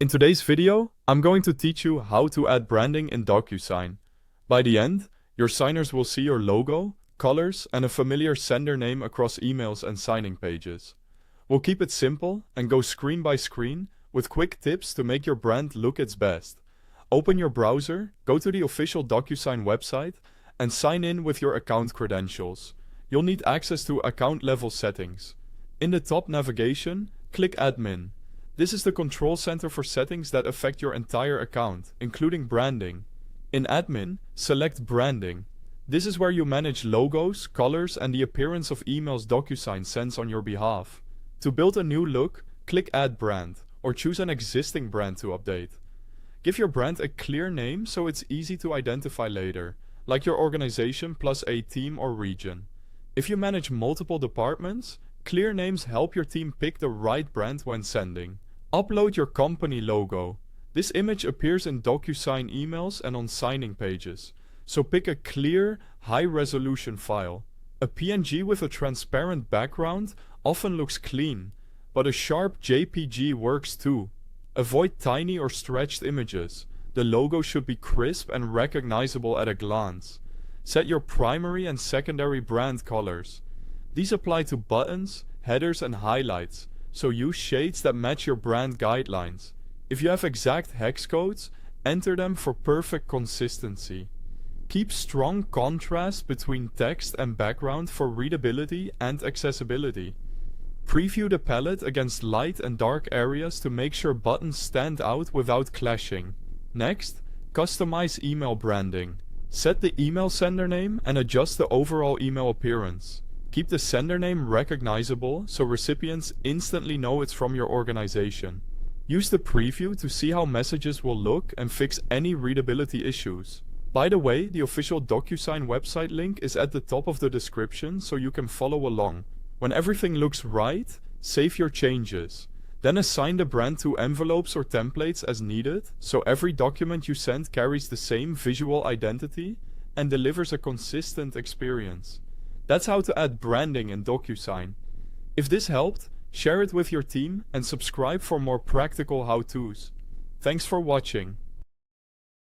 In today's video, I'm going to teach you how to add branding in DocuSign. By the end, your signers will see your logo, colors, and a familiar sender name across emails and signing pages. We'll keep it simple and go screen by screen with quick tips to make your brand look its best. Open your browser, go to the official DocuSign website, and sign in with your account credentials. You'll need access to account level settings. In the top navigation, click Admin. This is the control center for settings that affect your entire account, including branding. In Admin, select Branding. This is where you manage logos, colors, and the appearance of emails DocuSign sends on your behalf. To build a new look, click Add Brand, or choose an existing brand to update. Give your brand a clear name so it's easy to identify later, like your organization plus a team or region. If you manage multiple departments, clear names help your team pick the right brand when sending. Upload your company logo. This image appears in DocuSign emails and on signing pages, so pick a clear, high-resolution file. A PNG with a transparent background often looks clean, but a sharp JPG works too. Avoid tiny or stretched images. The logo should be crisp and recognizable at a glance. Set your primary and secondary brand colors. These apply to buttons, headers, and highlights, so use shades that match your brand guidelines. If you have exact hex codes, enter them for perfect consistency. Keep strong contrast between text and background for readability and accessibility. Preview the palette against light and dark areas to make sure buttons stand out without clashing. Next, customize email branding. Set the email sender name and adjust the overall email appearance. Keep the sender name recognizable so recipients instantly know it's from your organization. Use the preview to see how messages will look and fix any readability issues. By the way, the official DocuSign website link is at the top of the description so you can follow along. When everything looks right, save your changes. Then assign the brand to envelopes or templates as needed, so every document you send carries the same visual identity and delivers a consistent experience. That's how to add branding in DocuSign. If this helped, share it with your team and subscribe for more practical how-tos. Thanks for watching.